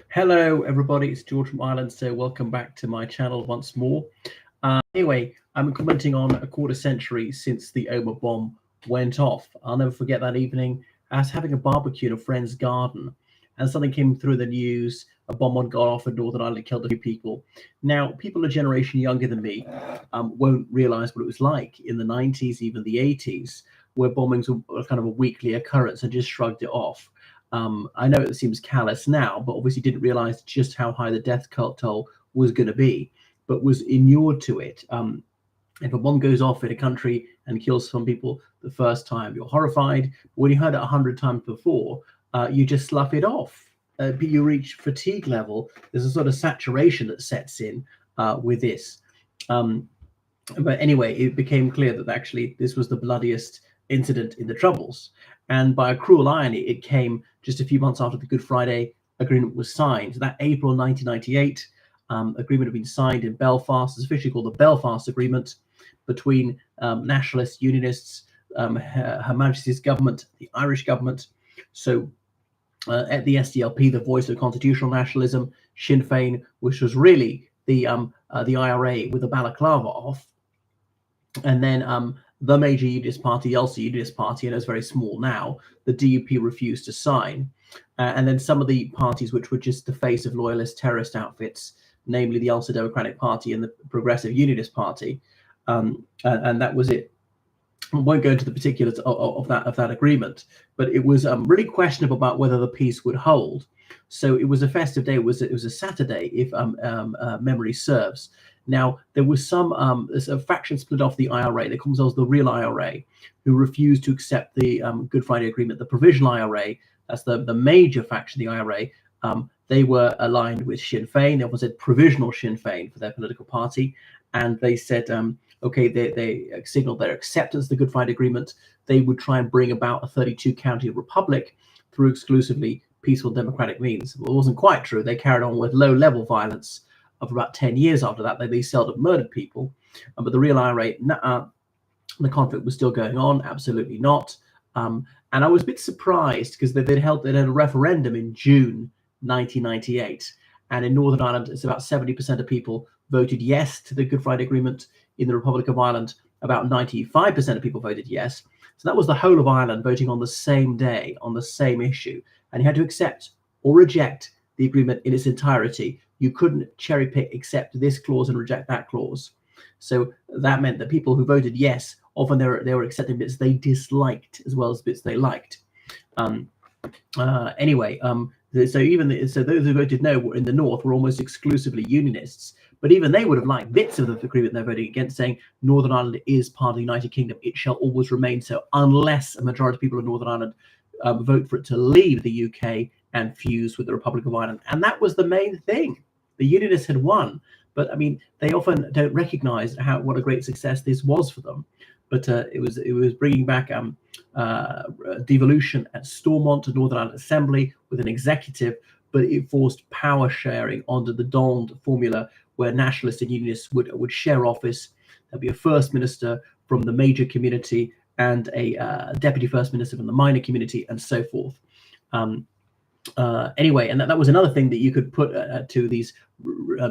Hello, everybody. It's George from Ireland. So, welcome back to my channel once more. Anyway, I'm commenting on a quarter century since the Omagh Bomb went off. I'll never forget that evening. I was having a barbecue in a friend's garden, and something came through the news. A bomb had gone off in Northern Ireland, killed a few people. Now, people a generation younger than me won't realise what it was like in the 90s, even the 80s, where bombings were kind of a weekly occurrence and just shrugged it off. I know it seems callous now, but obviously didn't realize just how high the death toll was going to be, but was inured to it. If a bomb goes off in a country and kills some people the first time, you're horrified. When you heard it 100 times before, you just slough it off. But you reach fatigue level. There's a sort of saturation that sets in with this. But anyway, it became clear that actually this was the bloodiest incident in the Troubles. And by a cruel irony, it came just a few months after the Good Friday Agreement was signed. That April 1998 agreement had been signed in Belfast. It's officially called the Belfast Agreement between nationalists, unionists, Her Majesty's government, the Irish government. So at the SDLP, the voice of constitutional nationalism, Sinn Féin, which was really the IRA with the balaclava off, and then the major unionist party, the Ulster Unionist Party, and it's very small now, the DUP refused to sign. And then some of the parties which were just the face of loyalist terrorist outfits, namely the Ulster Democratic Party and the Progressive Unionist Party, and that was it. I won't go into the particulars of that agreement, but it was really questionable about whether the peace would hold. So it was a festive day. It was a Saturday, if memory serves. Now, there was there's a faction split off the IRA. They call themselves the real IRA, who refused to accept the Good Friday Agreement. The provisional IRA, that's the major faction, the IRA, they were aligned with Sinn Féin. They also said provisional Sinn Féin for their political party. And they said, okay, they signaled their acceptance of the Good Friday Agreement. They would try and bring about a 32-county republic through exclusively peaceful democratic means. Well, it wasn't quite true. They carried on with low-level violence of about 10 years after that. They seldom murdered people. But the real IRA, the conflict was still going on. Absolutely not. And I was a bit surprised because they had a referendum in June 1998. And in Northern Ireland, it's about 70% of people voted yes to the Good Friday Agreement. In the Republic of Ireland, about 95% of people voted yes. So that was the whole of Ireland voting on the same day, on the same issue. And you had to accept or reject the agreement in its entirety. You couldn't cherry pick, accept this clause and reject that clause. So that meant that people who voted yes, often they were accepting bits they disliked as well as bits they liked. Anyway, so those who voted no were in the north were almost exclusively unionists. But even they would have liked bits of the agreement they're voting against, saying Northern Ireland is part of the United Kingdom. It shall always remain so, unless a majority of people in Northern Ireland vote for it to leave the UK and fuse with the Republic of Ireland. And that was the main thing. The unionists had won. But I mean, they often don't recognise what a great success this was for them. But it was bringing back devolution at Stormont to Northern Ireland Assembly with an executive, but it forced power sharing under the Dond formula, where nationalists and unionists would share office. There'd be a first minister from the major community and a deputy first minister from the minor community, and so forth. Anyway, and that was another thing that you could put to these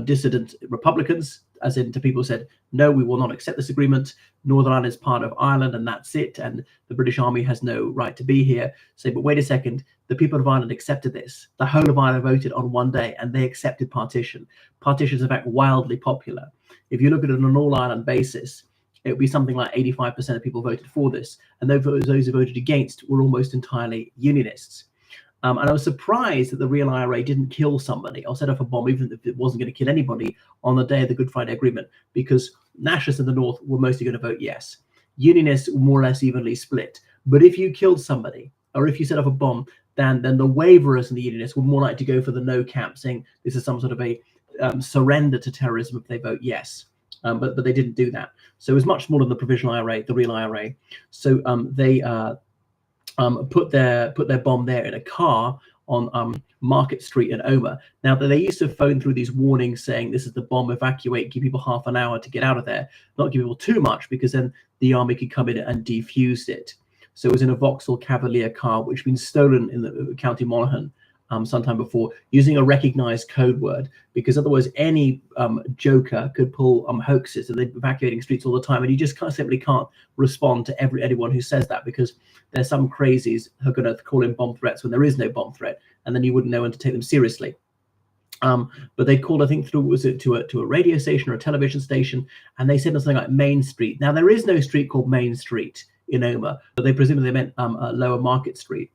dissident Republicans, as in to people who said, no, we will not accept this agreement. Northern Ireland is part of Ireland and that's it. And the British Army has no right to be here. Say, but wait a second, the people of Ireland accepted this. The whole of Ireland voted on one day and they accepted partition. Partition is in fact wildly popular. If you look at it on an all-Ireland basis, it would be something like 85% of people voted for this. And those who voted against were almost entirely unionists. And I was surprised that the real IRA didn't kill somebody or set off a bomb, even if it wasn't going to kill anybody, on the day of the Good Friday Agreement, because nationalists in the north were mostly going to vote yes. Unionists were more or less evenly split. But if you killed somebody or if you set off a bomb, then the waverers and the unionists were more likely to go for the no camp, saying this is some sort of a surrender to terrorism if they vote yes. But they didn't do that. So it was much smaller than the provisional IRA, the real IRA. So they put their bomb there in a car on Market Street in Omagh. Now, they used to phone through these warnings saying this is the bomb, evacuate, give people half an hour to get out of there, not give people too much, because then the army could come in and defuse it. So it was in a Vauxhall Cavalier car, which had been stolen in the County Monaghan sometime before, using a recognized code word, because otherwise any joker could pull hoaxes, and they're evacuating streets all the time, and you just simply can't respond to anyone who says that, because there's some crazies who are going to call in bomb threats when there is no bomb threat, and then you wouldn't know when to take them seriously. But they called, I think, through to a radio station or a television station, and they said something like Main Street. Now, there is no street called Main Street in Omagh, but they presumably meant Lower Market Street.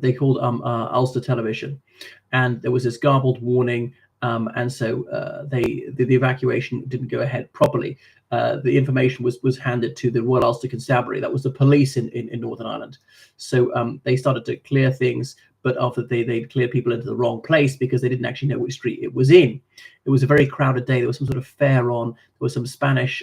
They called Ulster Television, and there was this garbled warning, and so the evacuation didn't go ahead properly. The information was handed to the Royal Ulster Constabulary, that was the police in Northern Ireland. So they started to clear things, but after they cleared people into the wrong place because they didn't actually know which street it was in. It was a very crowded day. There was some sort of fair on. There were some Spanish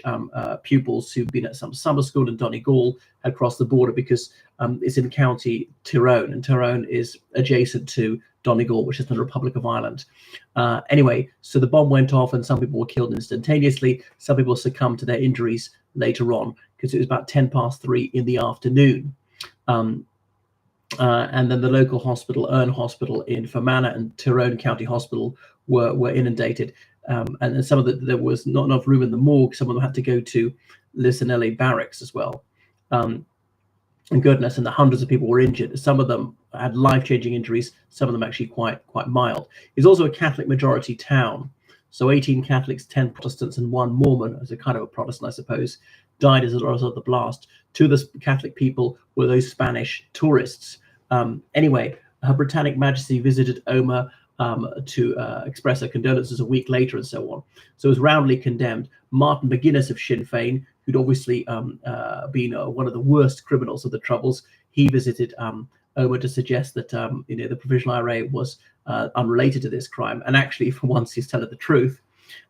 pupils who'd been at some summer school in Donegal, had crossed the border because it's in County Tyrone, and Tyrone is adjacent to Donegal, which is the Republic of Ireland. Anyway, so the bomb went off and some people were killed instantaneously. Some people succumbed to their injuries later on, because it was about 3:10 in the afternoon. And then the local hospital, Erne Hospital in Fermanagh, and Tyrone County Hospital were inundated. And some of there was not enough room in the morgue. Some of them had to go to Lissanelli Barracks as well. And goodness, and the hundreds of people were injured. Some of them had life-changing injuries, some of them actually quite mild. It's also a Catholic majority town. So 18 Catholics, 10 Protestants, and 1 Mormon, as a kind of a Protestant, I suppose, died as a result of the blast. 2 of the Catholic people were those Spanish tourists. Anyway, Her Britannic Majesty visited Omagh to express her condolences a week later, and so on. So it was roundly condemned. Martin McGuinness of Sinn Féin, who'd obviously been one of the worst criminals of the Troubles, he visited Omagh to suggest that the Provisional IRA was unrelated to this crime, and actually, for once, he's telling the truth,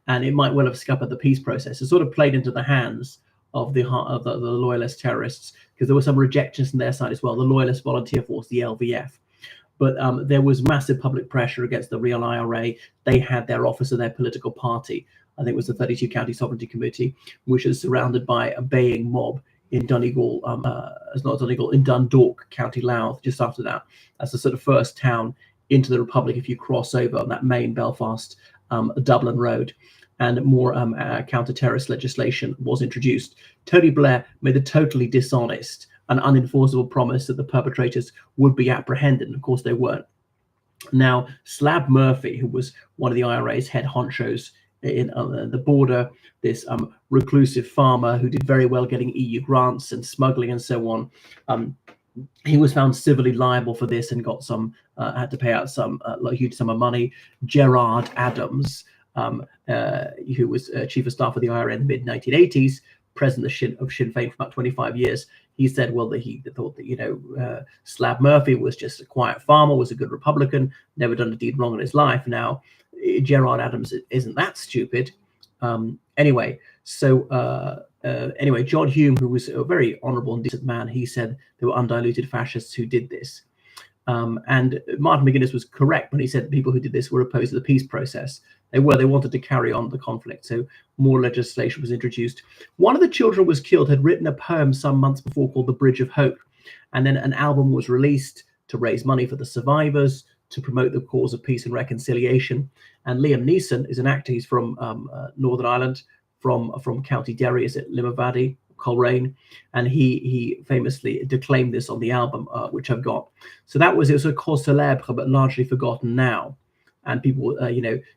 and it might well have scuppered the peace process. It sort of played into the hands of the loyalist terrorists, because there were some rejections on their side as well. The Loyalist Volunteer Force, the LVF. But there was massive public pressure against the real IRA. They had their office of their political party. I think it was the 32 County Sovereignty Committee, which is surrounded by a baying mob in Donegal, in Dundalk, County Louth, just after that. That's the sort of first town into the Republic if you cross over on that main Belfast Dublin road. And more counter-terrorist legislation was introduced. Tony Blair made a totally dishonest and unenforceable promise that the perpetrators would be apprehended, and of course they weren't. Now, Slab Murphy, who was one of the IRA's head honchos in the border, this reclusive farmer who did very well getting EU grants and smuggling and so on, he was found civilly liable for this and got had to pay out a huge sum of money. Gerard Adams, who was chief of staff of the IRA in the mid-1980s, president of Sinn Féin for about 25 years, he said, well, that he thought that, Slab Murphy was just a quiet farmer, was a good Republican, never done a deed wrong in his life. Now, Gerard Adams isn't that stupid. Anyway, John Hume, who was a very honourable and decent man, he said there were undiluted fascists who did this. And Martin McGuinness was correct when he said the people who did this were opposed to the peace process. They wanted to carry on the conflict, so more legislation was introduced. One of the children who was killed had written a poem some months before called The Bridge of Hope, and then an album was released to raise money for the survivors, to promote the cause of peace and reconciliation. And Liam Neeson is an actor. He's from Northern Ireland, from County Derry, is it Limavady, Coleraine, and he famously declaimed this on the album, which I've got. So it was a cause célèbre, but largely forgotten now. And people,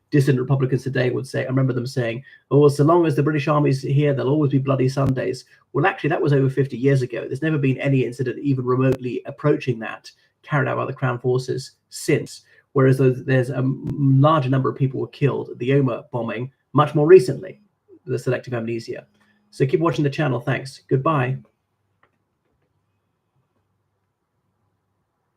dissident Republicans today would say, I remember them saying, oh, well, so long as the British Army's here, there'll always be bloody Sundays. Well, actually, that was over 50 years ago. There's never been any incident even remotely approaching that carried out by the Crown Forces since. Whereas there's a larger number of people were killed at the Omagh bombing much more recently, the selective amnesia. So keep watching the channel. Thanks. Goodbye.